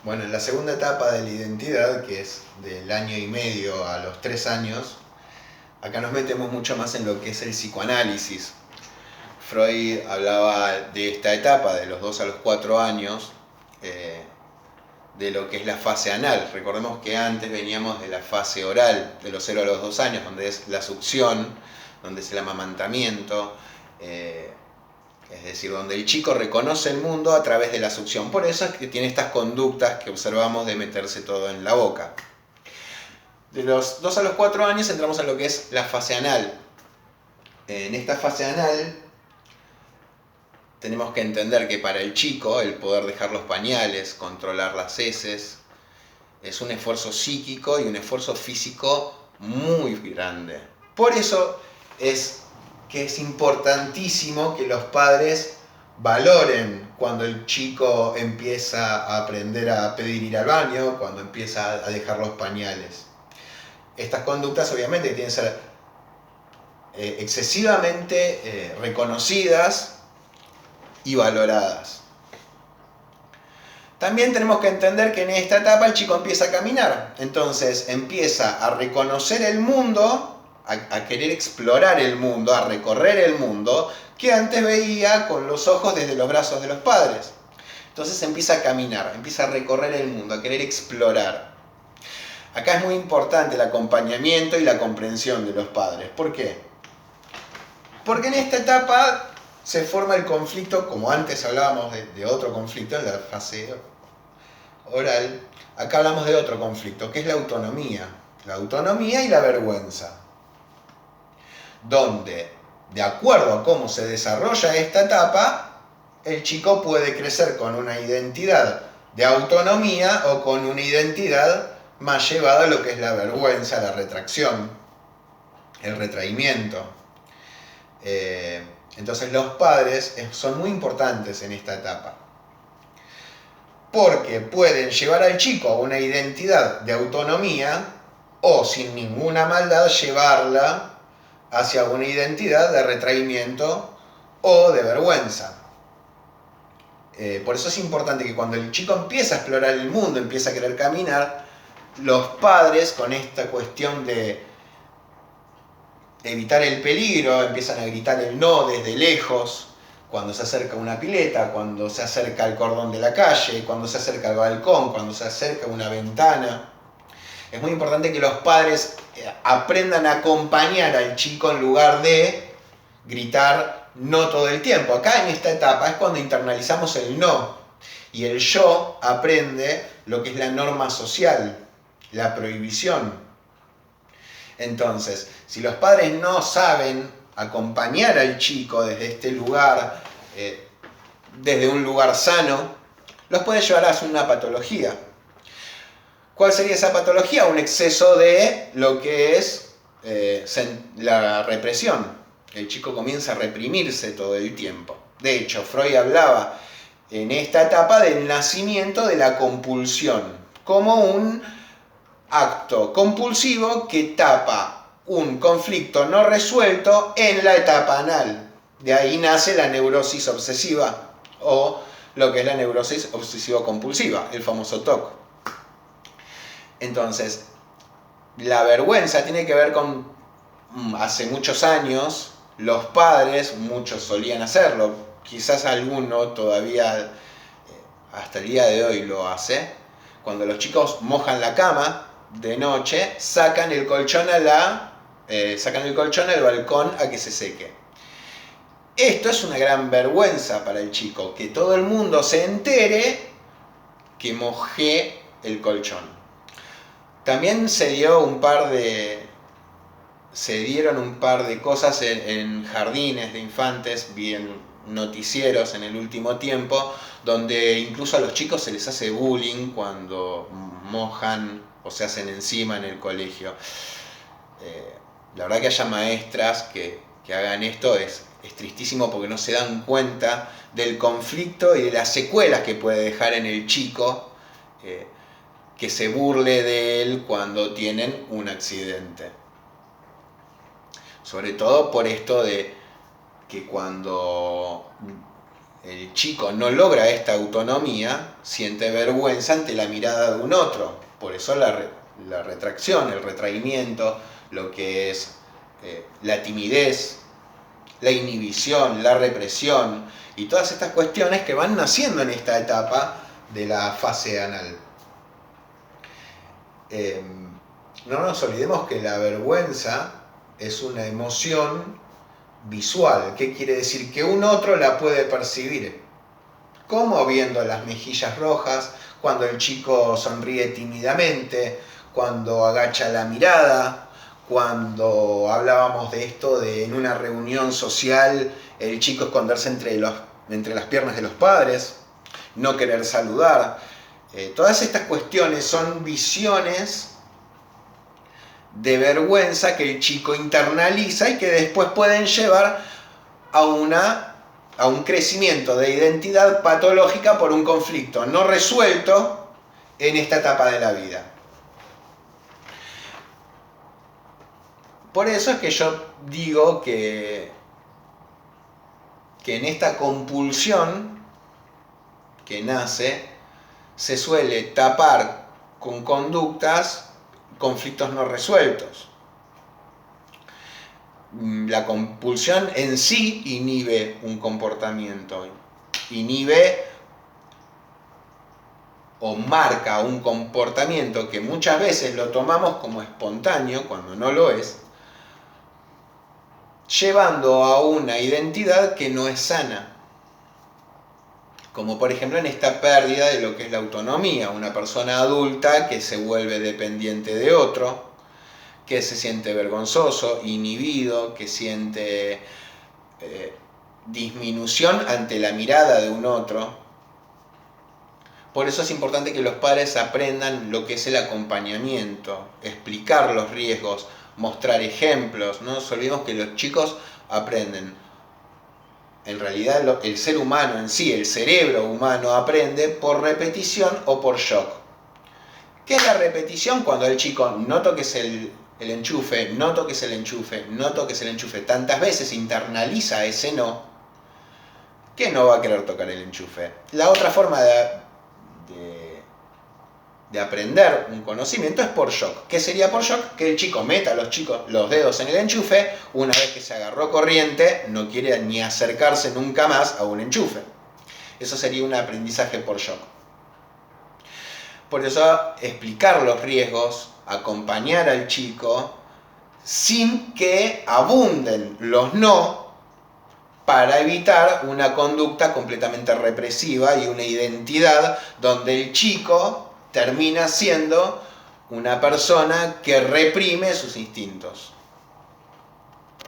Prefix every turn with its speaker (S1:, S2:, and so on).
S1: Bueno, en la segunda etapa de la identidad, que es del año y medio a los 3 años, acá nos metemos mucho más en lo que es el psicoanálisis. Freud hablaba de esta etapa, de los 2 a los 4 años, de lo que es la fase anal. Recordemos que antes veníamos de la fase oral, de los 0 a los 2 años, donde es la succión, donde es el amamantamiento, es decir, donde el chico reconoce el mundo a través de la succión. Por eso es que tiene estas conductas que observamos de meterse todo en la boca. De los 2 a los 4 años entramos en lo que es la fase anal. En esta fase anal tenemos que entender que para el chico el poder dejar los pañales, controlar las heces, es un esfuerzo psíquico y un esfuerzo físico muy grande. Por eso es que es importantísimo que los padres valoren cuando el chico empieza a aprender a pedir ir al baño, cuando empieza a dejar los pañales. Estas conductas obviamente tienen que ser excesivamente reconocidas y valoradas. También tenemos que entender que en esta etapa el chico empieza a caminar, entonces empieza a reconocer el mundo, a querer explorar el mundo, a recorrer el mundo, que antes veía con los ojos desde los brazos de los padres. Entonces empieza a caminar, empieza a recorrer el mundo, a querer explorar. Acá es muy importante el acompañamiento y la comprensión de los padres. ¿Por qué? Porque en esta etapa se forma el conflicto, como antes hablábamos de otro conflicto en la fase oral, acá hablamos de otro conflicto, que es la autonomía y la vergüenza, donde, de acuerdo a cómo se desarrolla esta etapa, el chico puede crecer con una identidad de autonomía o con una identidad más llevada a lo que es la vergüenza, la retracción, el retraimiento. Entonces los padres son muy importantes en esta etapa, porque pueden llevar al chico a una identidad de autonomía o sin ninguna maldad llevarla hacia una identidad de retraimiento o de vergüenza. Por eso es importante que cuando el chico empieza a explorar el mundo, empieza a querer caminar, los padres con esta cuestión de evitar el peligro, empiezan a gritar el no desde lejos, cuando se acerca a una pileta, cuando se acerca al cordón de la calle, cuando se acerca al balcón, cuando se acerca a una ventana. Es muy importante que los padres aprendan a acompañar al chico en lugar de gritar no todo el tiempo. Acá en esta etapa es cuando internalizamos el no, y el yo aprende lo que es la norma social, la prohibición. Entonces, si los padres no saben acompañar al chico desde este lugar, desde un lugar sano, los puede llevar hacia una patología. ¿Cuál sería esa patología? Un exceso de lo que es la represión. El chico comienza a reprimirse todo el tiempo. De hecho, Freud hablaba en esta etapa del nacimiento de la compulsión, como un acto compulsivo que tapa un conflicto no resuelto en la etapa anal. De ahí nace la neurosis obsesiva o lo que es la neurosis obsesivo-compulsiva, el famoso TOC. Entonces, la vergüenza tiene que ver con, hace muchos años, los padres, muchos solían hacerlo, quizás alguno todavía hasta el día de hoy lo hace, cuando los chicos mojan la cama de noche, sacan el colchón al balcón a que se seque. Esto es una gran vergüenza para el chico, que todo el mundo se entere que mojé el colchón. También se dieron un par de cosas en jardines de infantes, bien noticieros en el último tiempo, donde incluso a los chicos se les hace bullying cuando mojan o se hacen encima en el colegio. La verdad que haya maestras que hagan esto es tristísimo, porque no se dan cuenta del conflicto y de las secuelas que puede dejar en el chico que se burle de él cuando tienen un accidente. Sobre todo por esto de que cuando el chico no logra esta autonomía, siente vergüenza ante la mirada de un otro. Por eso la retracción, el retraimiento, lo que es la timidez, la inhibición, la represión y todas estas cuestiones que van naciendo en esta etapa de la fase anal. No nos olvidemos que la vergüenza es una emoción visual. ¿Qué quiere decir? Que un otro la puede percibir. Como viendo las mejillas rojas, cuando el chico sonríe tímidamente, cuando agacha la mirada, cuando hablábamos de esto de en una reunión social el chico esconderse entre las piernas de los padres, no querer saludar. Todas estas cuestiones son visiones de vergüenza que el chico internaliza y que después pueden llevar a un crecimiento de identidad patológica por un conflicto no resuelto en esta etapa de la vida. Por eso es que yo digo que en esta compulsión que nace se suele tapar con conductas conflictos no resueltos. La compulsión en sí inhibe un comportamiento, inhibe o marca un comportamiento que muchas veces lo tomamos como espontáneo cuando no lo es, llevando a una identidad que no es sana. Como por ejemplo en esta pérdida de lo que es la autonomía, una persona adulta que se vuelve dependiente de otro, que se siente vergonzoso, inhibido, que siente disminución ante la mirada de un otro. Por eso es importante que los padres aprendan lo que es el acompañamiento, explicar los riesgos, mostrar ejemplos. No nos olvidemos que los chicos aprenden. En realidad el ser humano en sí, el cerebro humano aprende por repetición o por shock. ¿Qué es la repetición? Cuando el chico no toques el enchufe, no toques el enchufe, no toques el enchufe, tantas veces internaliza ese no, que no va a querer tocar el enchufe. La otra forma de aprender un conocimiento es por shock. ¿Qué sería por shock? Que el chico meta los dedos en el enchufe, una vez que se agarró corriente, no quiere ni acercarse nunca más a un enchufe. Eso sería un aprendizaje por shock. Por eso explicar los riesgos, acompañar al chico, sin que abunden los no, para evitar una conducta completamente represiva y una identidad donde el chico termina siendo una persona que reprime sus instintos.